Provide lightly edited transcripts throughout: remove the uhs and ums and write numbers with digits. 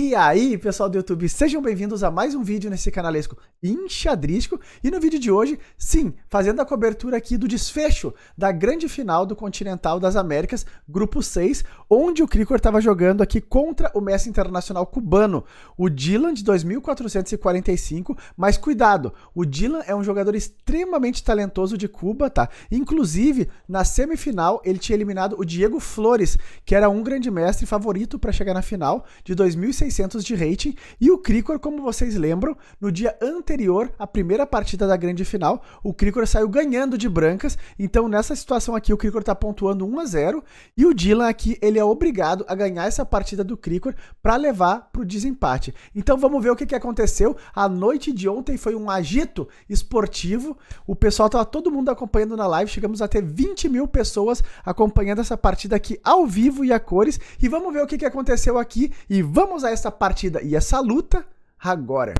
E aí, pessoal do YouTube, sejam bem-vindos a mais um vídeo nesse canalesco enxadrístico. E no vídeo de hoje, sim, fazendo a cobertura aqui do desfecho da grande final do Continental das Américas, Grupo 6, onde o Krikor estava jogando aqui contra o mestre internacional cubano, o Dylan de 2445, mas cuidado, o Dylan é um jogador extremamente talentoso de Cuba, tá? Inclusive, na semifinal, ele tinha eliminado o Diego Flores, que era um grande mestre favorito para chegar na final, de 2.600 de rating, e o Krikor, como vocês lembram, no dia anterior à primeira partida da grande final, o Krikor saiu ganhando de brancas, então nessa situação aqui o Krikor tá pontuando 1-0, e o Dylan aqui, ele é obrigado a ganhar essa partida do Krikor para levar pro desempate. Então vamos ver o que aconteceu. A noite de ontem foi um agito esportivo, o pessoal tava todo mundo acompanhando na live, chegamos a ter 20 mil pessoas acompanhando essa partida aqui ao vivo e a cores, e vamos ver o que aconteceu aqui, e vamos a essa partida e essa luta agora.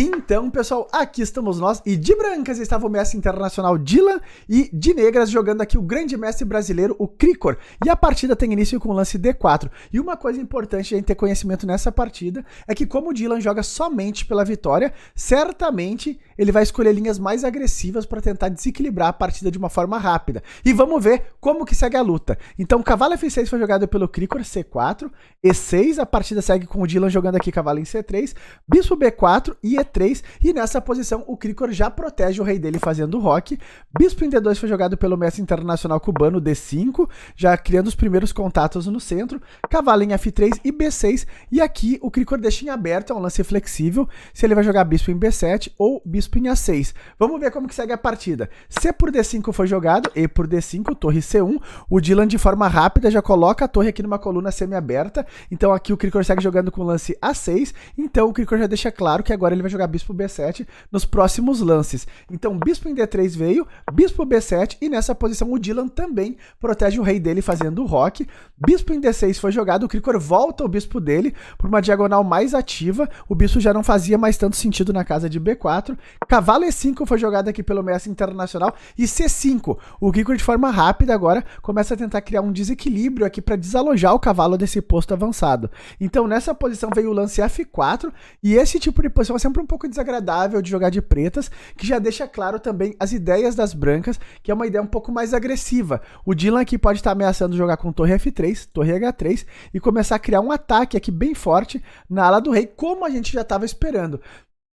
Então, pessoal, aqui estamos nós, e de brancas estava o mestre internacional Dylan, e de negras jogando aqui o grande mestre brasileiro, o Krikor. E a partida tem início com o lance D4. E uma coisa importante de a gente ter conhecimento nessa partida é que, como o Dylan joga somente pela vitória, certamente ele vai escolher linhas mais agressivas para tentar desequilibrar a partida de uma forma rápida. E vamos ver como que segue a luta. Então, cavalo F6 foi jogado pelo Krikor, C4, E6, a partida segue com o Dylan jogando aqui cavalo em C3, bispo B4 e E3, e nessa posição o Krikor já protege o rei dele fazendo roque. Bispo em D2 foi jogado pelo mestre internacional cubano, D5, já criando os primeiros contatos no centro, cavalo em F3 e B6, e aqui o Krikor deixa em aberto, é um lance flexível, se ele vai jogar bispo em B7 ou bispo em A6. Vamos ver como que segue a partida. C por D5 foi jogado, E por D5, torre C1, o Dylan de forma rápida já coloca a torre aqui numa coluna semi-aberta, então aqui o Krikor segue jogando com o lance A6, então o Krikor já deixa claro que agora ele vai jogar bispo B7 nos próximos lances. Então bispo em D3 veio, bispo B7, e nessa posição o Dylan também protege o rei dele fazendo o roque. Bispo em D6 foi jogado, o Krikor volta o bispo dele por uma diagonal mais ativa, o bispo já não fazia mais tanto sentido na casa de B4. Cavalo E5 foi jogado aqui pelo mestre internacional, e C5, o Krikor de forma rápida agora começa a tentar criar um desequilíbrio aqui para desalojar o cavalo desse posto avançado. Então nessa posição veio o lance F4, e esse tipo de posição é sempre um pouco desagradável de jogar de pretas, que já deixa claro também as ideias das brancas, que é uma ideia um pouco mais agressiva. O Dylan aqui pode estar ameaçando jogar com torre F3, torre H3, e começar a criar um ataque aqui bem forte na ala do rei, como a gente já estava esperando.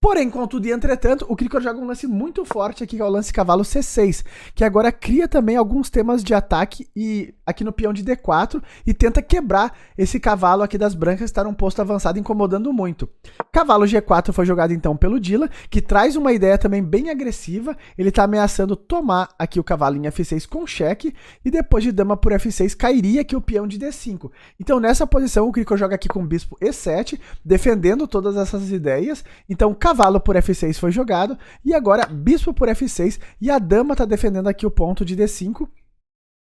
Porém, contudo e entretanto, o Krikor joga um lance muito forte aqui, que é o lance cavalo C6, que agora cria também alguns temas de ataque e aqui no peão de D4 e tenta quebrar esse cavalo aqui das brancas que está num posto avançado, incomodando muito. Cavalo G4 foi jogado então pelo Dylan, que traz uma ideia também bem agressiva, ele está ameaçando tomar aqui o cavalo em F6 com cheque, e depois de dama por F6 cairia aqui o peão de D5. Então nessa posição o Krikor joga aqui com bispo E7, defendendo todas essas ideias. Então cavalo por F6 foi jogado, e agora bispo por F6, e a dama está defendendo aqui o ponto de D5,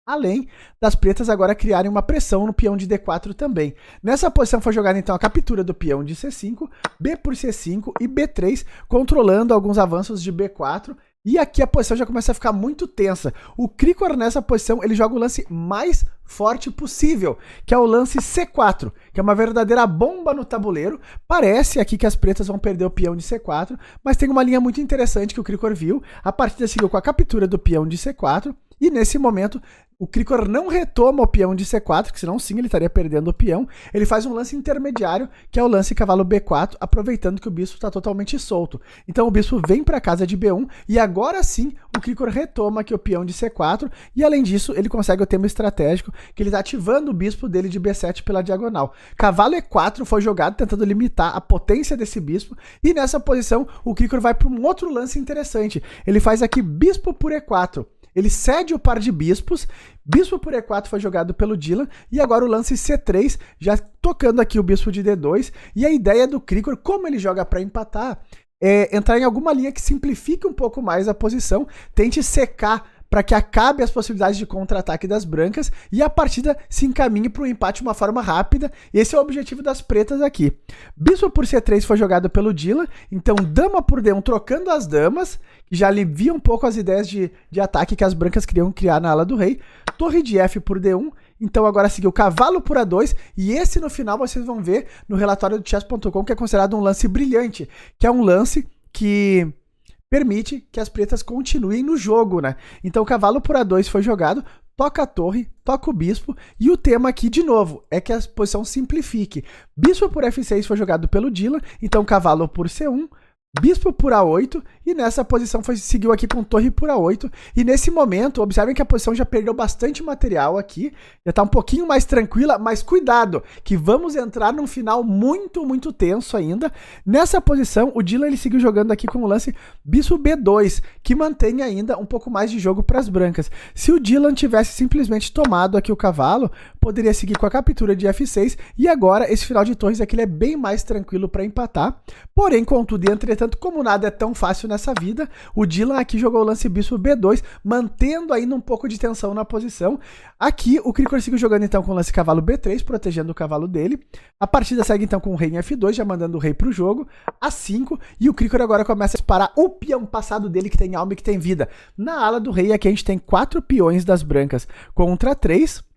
além das pretas agora criarem uma pressão no peão de D4 também. Nessa posição foi jogada então a captura do peão de C5, B por C5 e B3, controlando alguns avanços de B4, e aqui a posição já começa a ficar muito tensa. O Krikor nessa posição, ele joga o lance mais forte possível, que é o lance C4, que é uma verdadeira bomba no tabuleiro. Parece aqui que as pretas vão perder o peão de C4, mas tem uma linha muito interessante que o Krikor viu. A partida seguiu com a captura do peão de C4, e nesse momento o Krikor não retoma o peão de C4, que senão sim ele estaria perdendo o peão. Ele faz um lance intermediário, que é o lance cavalo B4, aproveitando que o bispo está totalmente solto. Então o bispo vem para a casa de B1, e agora sim o Krikor retoma aqui o peão de C4, e além disso ele consegue o tema estratégico, que ele está ativando o bispo dele de B7 pela diagonal. Cavalo E4 foi jogado, tentando limitar a potência desse bispo, e nessa posição o Krikor vai para um outro lance interessante. Ele faz aqui bispo por E4. Ele cede o par de bispos, bispo por E4 foi jogado pelo Dylan, e agora o lance C3, já tocando aqui o bispo de D2, e a ideia do Krikor, como ele joga para empatar, é entrar em alguma linha que simplifique um pouco mais a posição, tente secar para que acabe as possibilidades de contra-ataque das brancas e a partida se encaminhe para o empate de uma forma rápida. Esse é o objetivo das pretas aqui. Bispo por C3 foi jogado pelo Dylan, então dama por D1 trocando as damas, que já alivia um pouco as ideias de ataque que as brancas queriam criar na ala do rei. Torre de F por D1, Então agora seguiu cavalo por A2, e esse no final vocês vão ver no relatório do chess.com, que é considerado um lance brilhante, que é um lance que permite que as pretas continuem no jogo, né? Então cavalo por A2 foi jogado, toca a torre, toca o bispo, e o tema aqui, de novo, é que a posição simplifique. Bispo por F6 foi jogado pelo Dylan, então cavalo por C1, bispo por A8, e nessa posição seguiu aqui com torre por A8, e nesse momento, observem que a posição já perdeu bastante material aqui, já tá um pouquinho mais tranquila, mas cuidado, que vamos entrar num final muito, muito tenso ainda. Nessa posição, o Dylan ele seguiu jogando aqui com o lance bispo B2, que mantém ainda um pouco mais de jogo para as brancas. Se o Dylan tivesse simplesmente tomado aqui o cavalo, poderia seguir com a captura de F6, e agora esse final de torres aqui ele é bem mais tranquilo para empatar. Porém, contudo e entretanto, como nada é tão fácil nessa vida, o Dylan aqui jogou o lance bispo B2, mantendo ainda um pouco de tensão na posição. Aqui o Krikor seguiu jogando então com o lance cavalo B3, protegendo o cavalo dele. A partida segue então com o rei em F2, já mandando o rei para o jogo, A5, e o Krikor agora começa a disparar o peão passado dele, que tem alma e que tem vida. Na ala do rei aqui a gente tem 4 peões das brancas contra 3.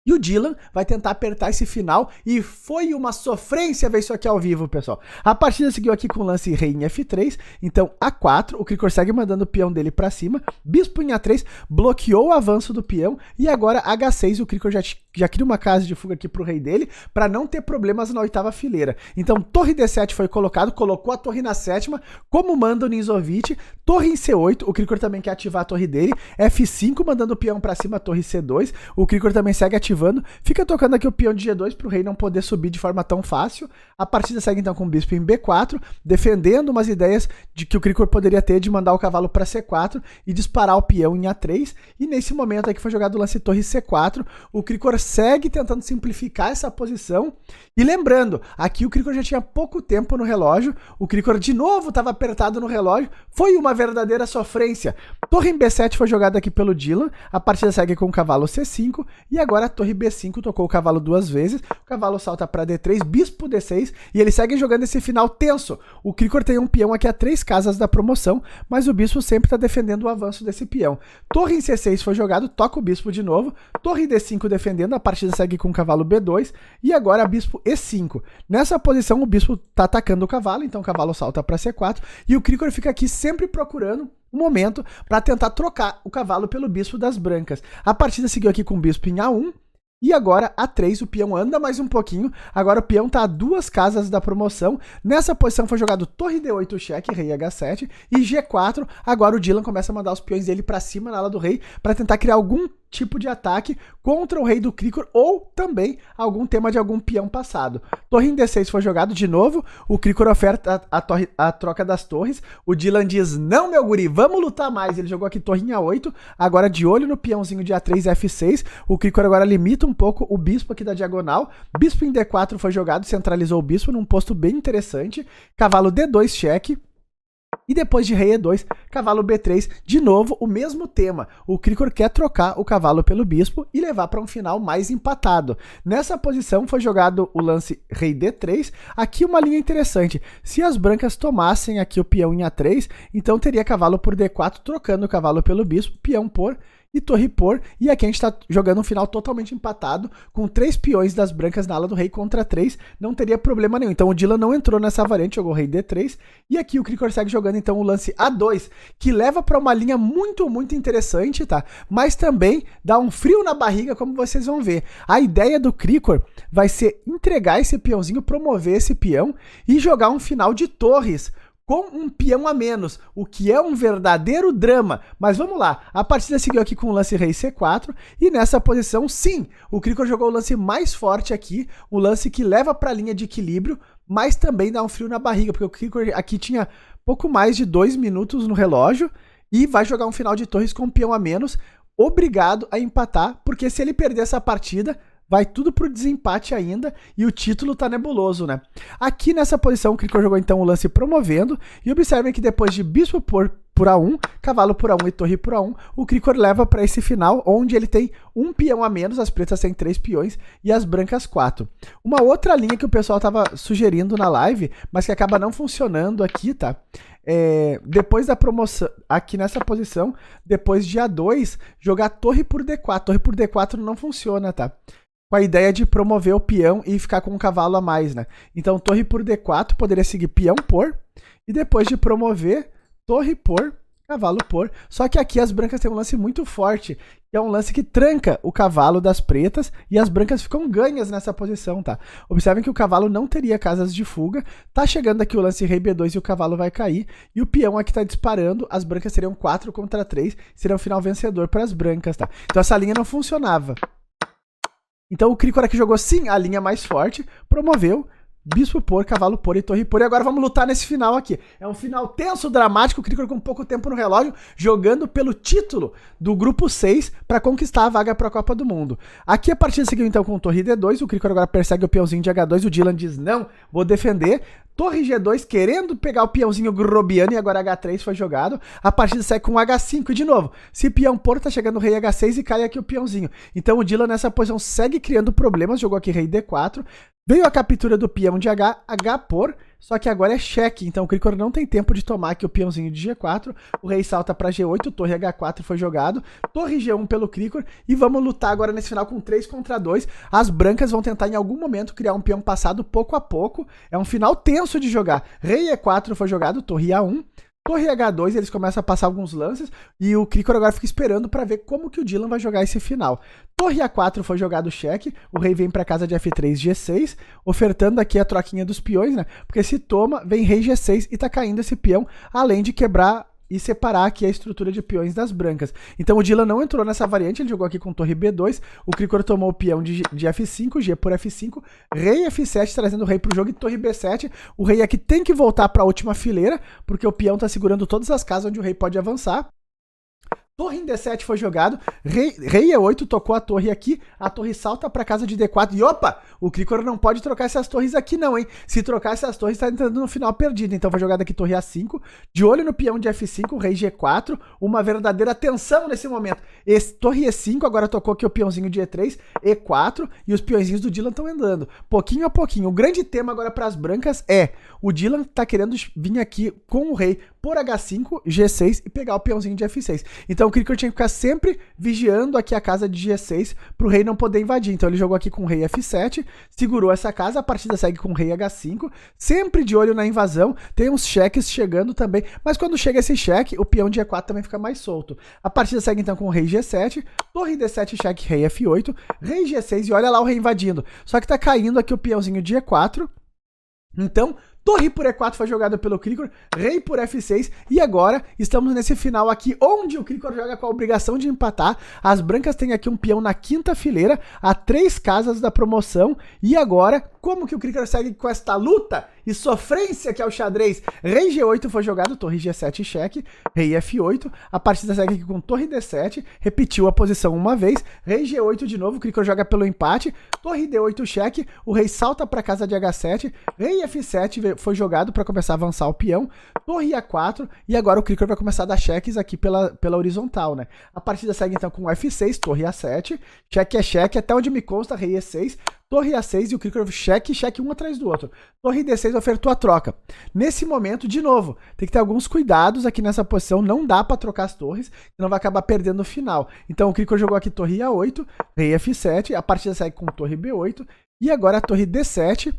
E o Dylan vai tentar apertar esse final, e foi uma sofrência ver isso aqui ao vivo, pessoal. A partida seguiu aqui com o lance rei em F3, então A4, o Krikor segue mandando o peão dele para cima, bispo em A3, bloqueou o avanço do peão, e agora H6, o Krikor já cria uma casa de fuga aqui pro rei dele, para não ter problemas na 8ª fileira. Então torre D7 foi colocado, colocou a torre na 7ª, como manda o Ninzovic, torre em C8, o Krikor também quer ativar a torre dele, F5 mandando o peão para cima, torre C2, o Krikor também segue ativando, fica tocando aqui o peão de G2 para o rei não poder subir de forma tão fácil. A partida segue então com o bispo em B4, defendendo umas ideias de que o Krikor poderia ter de mandar o cavalo para C4 e disparar o peão em A3, e nesse momento aqui foi jogado o lance torre C4, o Krikor segue tentando simplificar essa posição, e lembrando, aqui o Krikor já tinha pouco tempo no relógio, o Krikor de novo estava apertado no relógio, foi uma verdadeira sofrência. Torre em B7 foi jogada aqui pelo Dylan, a partida segue com o cavalo C5, e agora a torre B5 tocou o cavalo 2 vezes, o cavalo salta para D3, bispo D6, e ele segue jogando esse final tenso. O Krikor tem um peão aqui a 3 casas da promoção, mas o bispo sempre está defendendo o avanço desse peão. Torre em C6 foi jogado, toca o bispo de novo, torre D5 defendendo, a partida segue com o cavalo B2, e agora bispo E5. Nessa posição o bispo está atacando o cavalo, então o cavalo salta para C4, e o Krikor fica aqui sempre procurando um momento para tentar trocar o cavalo pelo bispo das brancas. A partida seguiu aqui com o bispo em A1, e agora A3, o peão anda mais um pouquinho, agora o peão está a 2 casas da promoção. Nessa posição foi jogado torre D8 cheque, rei H7, e G4, agora o Dylan começa a mandar os peões dele para cima na ala do rei, para tentar criar algum tipo de ataque contra o rei do Krikor, ou também algum tema de algum peão passado. Torre em D6 foi jogado de novo, o Krikor oferta a troca das torres, o Dylan diz, não meu guri, vamos lutar mais, ele jogou aqui torre em A8, agora de olho no peãozinho de A3 e F6, o Krikor agora limita um pouco o bispo aqui da diagonal, bispo em D4 foi jogado, centralizou o bispo num posto bem interessante, cavalo D2 cheque, e depois de rei E2, cavalo B3, de novo o mesmo tema. O Krikor quer trocar o cavalo pelo bispo e levar para um final mais empatado. Nessa posição foi jogado o lance rei D3. Aqui uma linha interessante. Se as brancas tomassem aqui o peão em A3, então teria cavalo por D4, trocando o cavalo pelo bispo, peão por e torre por, e aqui a gente está jogando um final totalmente empatado, com 3 peões das brancas na ala do rei contra 3, não teria problema nenhum. Então o Dylan não entrou nessa variante, jogou rei D3, e aqui o Krikor segue jogando então o lance A2, que leva para uma linha muito, muito interessante, tá? Mas também dá um frio na barriga, como vocês vão ver. A ideia do Krikor vai ser entregar esse peãozinho, promover esse peão, e jogar um final de torres, com um peão a menos, o que é um verdadeiro drama. Mas vamos lá, a partida seguiu aqui com o lance rei C4, e nessa posição, sim, o Krikor jogou o lance mais forte aqui, o lance que leva para a linha de equilíbrio, mas também dá um frio na barriga, porque o Krikor aqui tinha pouco mais de 2 minutos no relógio, e vai jogar um final de torres com um peão a menos, obrigado a empatar, porque se ele perder essa partida, vai tudo pro desempate ainda, e o título tá nebuloso, né? Aqui nessa posição, o Krikor jogou então o lance promovendo, e observem que depois de bispo por por A1, cavalo por A1 e torre por A1, o Krikor leva para esse final, onde ele tem um peão a menos, as pretas têm 3 peões e as brancas 4. Uma outra linha que o pessoal estava sugerindo na live, mas que acaba não funcionando aqui, tá? Depois da promoção, aqui nessa posição, depois de A2, jogar torre por D4. Torre por D4 não funciona, tá? Com a ideia de promover o peão e ficar com um cavalo a mais, né? Então, torre por D4 poderia seguir peão por, e depois de promover, torre por, cavalo por. Só que aqui as brancas têm um lance muito forte, que é um lance que tranca o cavalo das pretas e as brancas ficam ganhas nessa posição, tá? Observem que o cavalo não teria casas de fuga, tá chegando aqui o lance rei B2 e o cavalo vai cair, e o peão aqui tá disparando, as brancas seriam 4 contra 3, seria um final vencedor para as brancas, tá? Então essa linha não funcionava. Então o Krikor aqui jogou sim a linha mais forte, promoveu, bispo por, cavalo por e torre por. E agora vamos lutar nesse final aqui. É um final tenso, dramático, o Krikor com pouco tempo no relógio, jogando pelo título do grupo 6 para conquistar a vaga para a Copa do Mundo. Aqui a partida seguiu então com torre D2, o Krikor agora persegue o peãozinho de H2, o Dylan diz não, vou defender. Torre G2 querendo pegar o peãozinho Grobiano e agora H3 foi jogado. A partida segue com H5 e de novo, se peão por tá chegando o rei H6 e cai aqui o peãozinho. Então o Dylan nessa posição segue criando problemas, jogou aqui rei D4. Veio a captura do peão de H, H por, só que agora é cheque, então o Krikor não tem tempo de tomar aqui o peãozinho de G4, o rei salta para G8, torre H4 foi jogado, torre G1 pelo Krikor, e vamos lutar agora nesse final com 3 contra 2, as brancas vão tentar em algum momento criar um peão passado pouco a pouco, é um final tenso de jogar, rei E4 foi jogado, torre A1, torre H2, eles começam a passar alguns lances, e o Krikor agora fica esperando para ver como que o Dylan vai jogar esse final. Torre A4 foi jogado cheque, o rei vem para casa de F3, G6, ofertando aqui a troquinha dos peões, né? Porque se toma, vem rei G6 e tá caindo esse peão, além de quebrar e separar aqui a estrutura de peões das brancas. Então o Dylan não entrou nessa variante, ele jogou aqui com torre B2, o Krikor tomou o peão de F5, G por F5, rei F7 trazendo o rei pro jogo e torre B7, o rei aqui tem que voltar para a última fileira, porque o peão tá segurando todas as casas onde o rei pode avançar. Torre em D7 foi jogado, rei E8 tocou a torre aqui, a torre salta para casa de D4 e opa, o Krikor não pode trocar essas torres aqui não, hein? Se trocar essas torres tá entrando no final perdido, então foi jogada aqui torre A5, de olho no peão de F5, rei G4, uma verdadeira tensão nesse momento. Torre E5, agora tocou aqui o peãozinho de E3, E4 e os peõezinhos do Dylan estão andando, pouquinho a pouquinho. O grande tema agora para as brancas é, o Dylan tá querendo vir aqui com o rei por H5, G6 e pegar o peãozinho de F6. Então o Krikor tinha que ficar sempre vigiando aqui a casa de G6 para o rei não poder invadir. Então ele jogou aqui com o rei F7, segurou essa casa, a partida segue com o rei H5, sempre de olho na invasão, tem uns cheques chegando também, mas quando chega esse cheque, o peão de E4 também fica mais solto. A partida segue então com o rei G7, torre D7, cheque, rei F8, rei G6 e olha lá o rei invadindo. Só que tá caindo aqui o peãozinho de E4, então torre por E4 foi jogada pelo Krikor, rei por F6, e agora estamos nesse final aqui, onde o Krikor joga com a obrigação de empatar. As brancas têm aqui um peão na quinta fileira, a 3 casas da promoção, e agora, como que o Krikor segue com esta luta e sofrência que é o xadrez? Rei G8 foi jogado, torre G7 cheque, rei F8, a partida segue aqui com torre D7, repetiu a posição uma vez, rei G8 de novo, o Krikor joga pelo empate, torre D8 cheque, o rei salta para casa de H7, rei F7 foi jogado para começar a avançar o peão, torre A4, e agora o Krikor vai começar a dar cheques aqui pela horizontal, né? A partida segue então com F6, torre A7, cheque é cheque, até onde me consta, rei E6, torre A6 e o Krikor cheque um atrás do outro. Torre D6 ofertou a troca. Nesse momento, de novo, tem que ter alguns cuidados aqui nessa posição, não dá para trocar as torres, senão vai acabar perdendo o final. Então o Krikor jogou aqui torre A8, rei F7, a partida segue com torre B8, e agora a torre D7,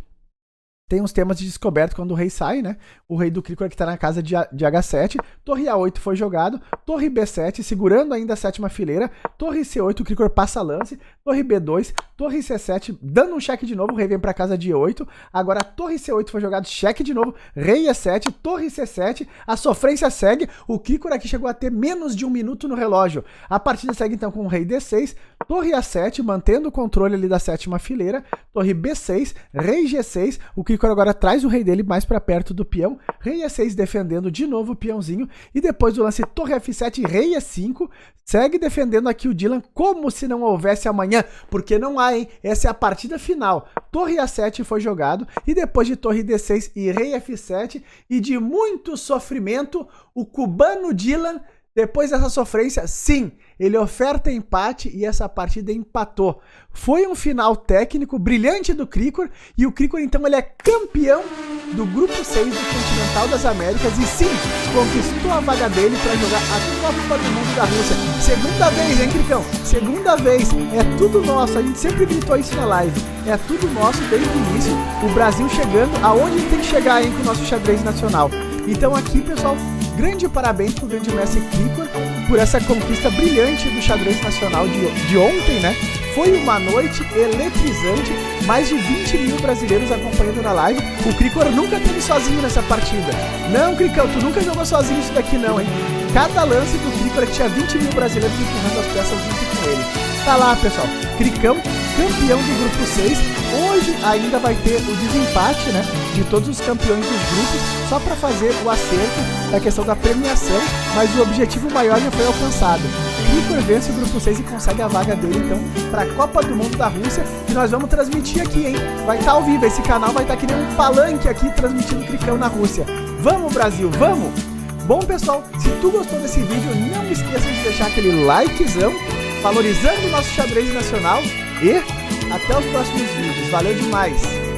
tem uns temas de descoberta quando o rei sai, né? O rei do Krikor que tá na casa de H7. Torre A8 foi jogado. Torre B7, segurando ainda a 7ª fileira. Torre C8, o Krikor passa lance. Torre B2, torre C7, dando um cheque de novo. O rei vem pra casa de E8. Agora torre C8 foi jogado, cheque de novo. Rei E7, torre C7. A sofrência segue. O Krikor aqui chegou a ter menos de 1 minuto no relógio. A partida segue então com o rei D6. Torre A7, mantendo o controle ali da 7ª fileira. Torre B6, rei G6. O Krikor Krikor agora traz o rei dele mais pra perto do peão, rei E6 defendendo de novo o peãozinho, e depois do lance torre F7, rei E5, segue defendendo aqui o Dylan como se não houvesse amanhã, porque não há, hein? Essa é a partida final. Torre A7 foi jogado, e depois de torre D6 e rei F7, e de muito sofrimento, o cubano Dylan, depois dessa sofrência, sim, ele oferta empate e essa partida empatou. Foi um final técnico brilhante do Krikor, e o Krikor então ele é campeão do grupo 6 do Continental das Américas e sim, conquistou a vaga dele para jogar a Copa do Mundo da Rússia. Segunda vez, hein, Krikão? Segunda vez, é tudo nosso, a gente sempre gritou isso na live, é tudo nosso desde o início, o Brasil chegando aonde tem que chegar, hein, com o nosso xadrez nacional. Então aqui, pessoal, grande parabéns pro grande mestre Krikor por essa conquista brilhante do xadrez nacional de ontem, né? Foi uma noite eletrizante, mais de 20 mil brasileiros acompanhando na live. O Krikor nunca teve sozinho nessa partida. Não, Krikão, tu nunca jogou sozinho isso daqui não, hein? Cada lance do Krikor tinha 20 mil brasileiros empurrando as peças junto com ele. Tá lá, pessoal, Krikão, campeão do grupo 6. Hoje ainda vai ter o desempate, né, de todos os campeões dos grupos, só para fazer o acerto da questão da premiação, mas o objetivo maior já foi alcançado. Krikor vence o grupo 6 e consegue a vaga dele, então, para a Copa do Mundo da Rússia, que nós vamos transmitir aqui, hein? Vai estar ao vivo, esse canal vai estar que nem um palanque aqui, transmitindo Krikão na Rússia. Vamos, Brasil, vamos! Bom, pessoal, se tu gostou desse vídeo, não esqueça de deixar aquele likezão, valorizando o nosso xadrez nacional, e até os próximos vídeos. Valeu demais!